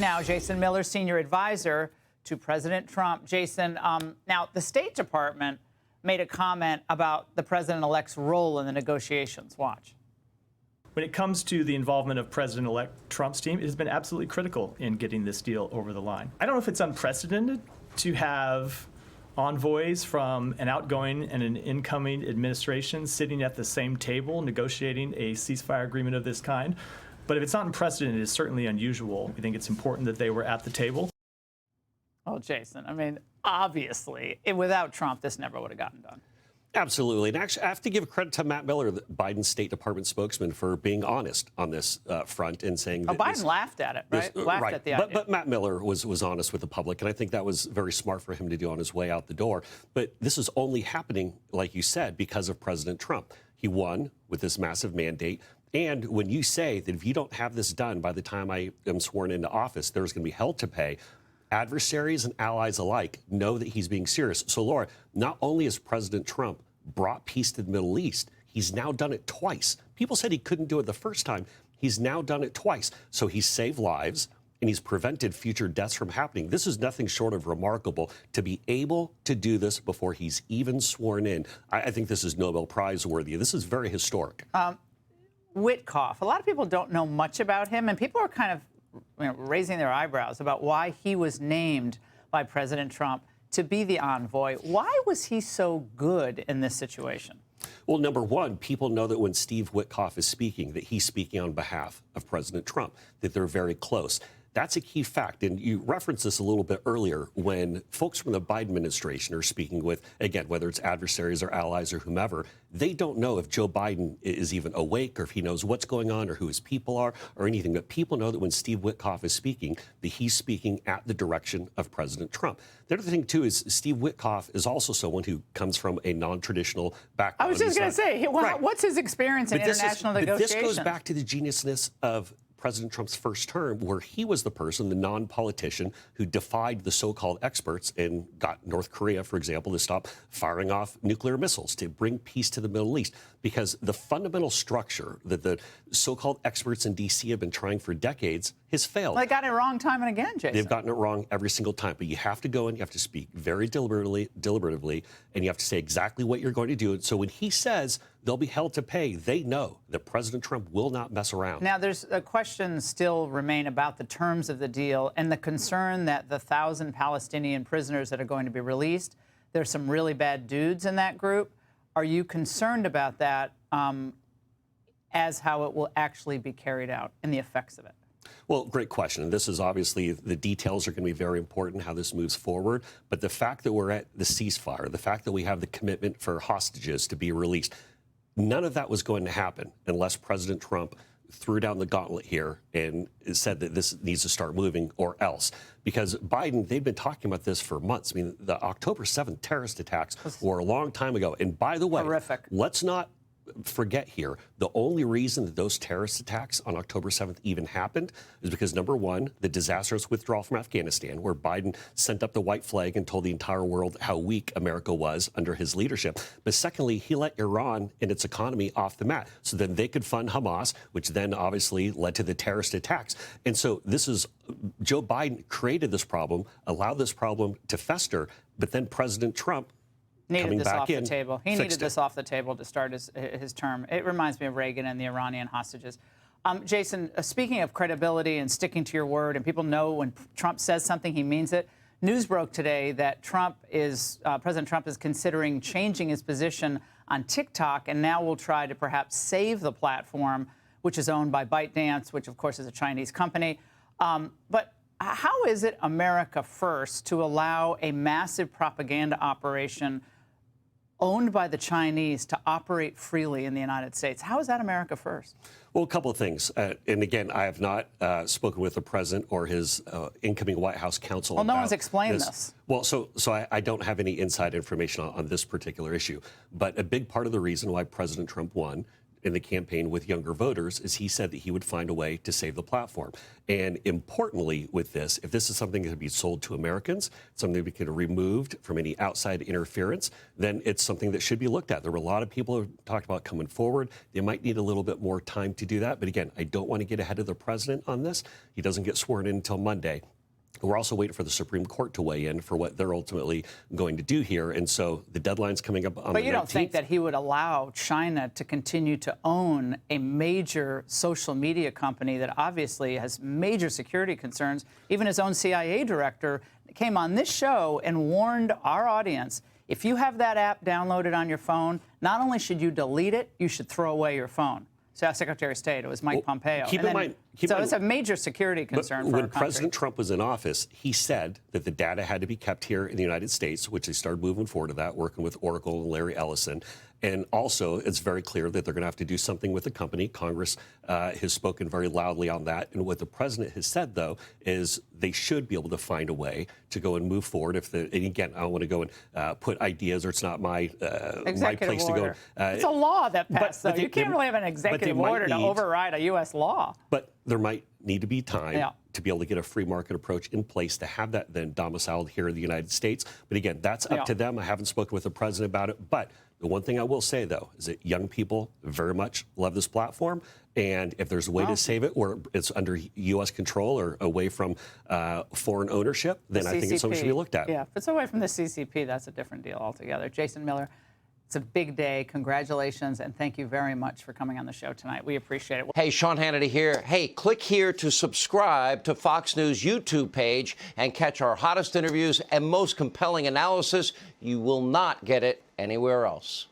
Now, Jason Miller, senior advisor to President Trump. Jason, now the State Department made a comment about the president-elect's role in the negotiations. Watch. When it comes to the involvement of President-elect Trump's team, it has been absolutely critical in getting this deal over the line. I don't know if it's unprecedented to have envoys from an outgoing and an incoming administration sitting at the same table negotiating a ceasefire agreement of this kind. But if it's not unprecedented, it's certainly unusual. We think it's important that they were at the table. Oh, Jason, I mean, obviously, without Trump, this never would have gotten done. Absolutely. And actually, I have to give credit to Matt Miller, Biden's State Department spokesman, for being honest on this front and saying that Biden laughed at it, right? Laughed at the idea. But Matt Miller was honest with the public, and I think that was very smart for him to do on his way out the door. But this is only happening, like you said, because of President Trump. He won with this massive mandate. And when you say that if you don't have this done by the time I am sworn into office, there's going to be hell to pay, adversaries and allies alike know that he's being serious. So, Laura, not only has President Trump brought peace to the Middle East, he's now done it twice. People said he couldn't do it the first time. He's now done it twice. So he's saved lives and he's prevented future deaths from happening. This is nothing short of remarkable to be able to do this before he's even sworn in. I think this is Nobel Prize worthy. This is very historic. Witkoff, a lot of people don't know much about him, and people are kind of raising their eyebrows about why he was named by President Trump to be the envoy. Why was he so good in this situation? Well, number one, people know that when Steve Witkoff is speaking, that he's speaking on behalf of President Trump, that they're very close. That's a key fact. And you referenced this a little bit earlier when folks from the Biden administration are speaking with, again, whether it's adversaries or allies or whomever, they don't know if Joe Biden is even awake or if he knows what's going on or who his people are or anything. But people know that when Steve Witkoff is speaking, that he's speaking at the direction of President Trump. The other thing, too, is Steve Witkoff is also someone who comes from a non-traditional background. I was just going to say, what's his experience in international negotiations? But this goes back to the geniusness of President Trump's first term, where he was the person, the non-politician, who defied the so-called experts and got North Korea, for example, to stop firing off nuclear missiles, to bring peace to the Middle East. Because the fundamental structure that the so-called experts in D.C. have been trying for decades has failed. Well, they got it wrong time and again, Jason. They've gotten it wrong every single time. But you have to go and you have to speak very deliberatively, and you have to say exactly what you're going to do. And so when he says there'll be hell to pay, they know that President Trump will not mess around. Now, there's a question still remain about the terms of the deal and the concern that the 1,000 Palestinian prisoners that are going to be released, there's some really bad dudes in that group. Are you concerned about that as how it will actually be carried out and the effects of it? Well, great question. This is obviously, the details are going to be very important, how this moves forward. But the fact that we're at the ceasefire, the fact that we have the commitment for hostages to be released, none of that was going to happen unless President Trump threw down the gauntlet here and said that this needs to start moving or else. Because Biden, they've been talking about this for months. I mean, the October 7th terrorist attacks were a long time ago. And by the way, horrific. Let's not forget here, the only reason that those terrorist attacks on October 7th even happened is because, number one, the disastrous withdrawal from Afghanistan, where Biden sent up the white flag and told the entire world how weak America was under his leadership. But secondly, he let Iran and its economy off the mat so then they could fund Hamas, which then obviously led to the terrorist attacks. And so this is, Joe Biden created this problem, allowed this problem to fester, but then President Trump needed this off the table. He needed this off the table to start his term. It reminds me of Reagan and the Iranian hostages. Jason, speaking of credibility and sticking to your word, and people know when Trump says something, he means it. News broke today that President Trump is considering changing his position on TikTok, and now will try to perhaps save the platform, which is owned by ByteDance, which of course is a Chinese company. But how is it America first to allow a massive propaganda operation owned by the Chinese to operate freely in the United States? How is that America first? Well, a couple of things. And again, I have not spoken with the president or his incoming White House counsel. Well, no one's explained this. Well, so I don't have any inside information on this particular issue. But a big part of the reason why President Trump won in the campaign with younger voters is he said that he would find a way to save the platform. And importantly with this, if this is something that can be sold to Americans, something that can be removed from any outside interference, then it's something that should be looked at. There were a lot of people who talked about coming forward. They might need a little bit more time to do that. But again, I don't want to get ahead of the president on this. He doesn't get sworn in until Monday. We're also waiting for the Supreme Court to weigh in for what they're ultimately going to do here. And so the deadline's coming up on the 19th. But you don't think that he would allow China to continue to own a major social media company that obviously has major security concerns? Even his own CIA director came on this show and warned our audience, if you have that app downloaded on your phone, not only should you delete it, you should throw away your phone. So Secretary of State, it was Mike Pompeo. Keep in mind, it's a major security concern for our when country. President Trump was in office, he said that the data had to be kept here in the United States, which they started moving forward to that, working with Oracle and Larry Ellison. And also, it's very clear that they're going to have to do something with the company. Congress has spoken very loudly on that. And what the president has said, though, is they should be able to find a way to go and move forward. And again, I don't want to go and put ideas, or it's not my place to go. It's a law that passed, though. You can't really have an executive order to override a U.S. law. But there might need to be time to be able to get a free market approach in place to have that then domiciled here in the United States. But again, that's up to them. I haven't spoken with the president about it. But the one thing I will say, though, is that young people very much love this platform. And if there's a way to save it where it's under U.S. control or away from foreign ownership, then I think it's something that should be looked at. Yeah, if it's away from the CCP, that's a different deal altogether. Jason Miller, it's a big day. Congratulations, and thank you very much for coming on the show tonight. We appreciate it. Hey, Sean Hannity here. Hey, click here to subscribe to Fox News YouTube page and catch our hottest interviews and most compelling analysis. You will not get it anywhere else.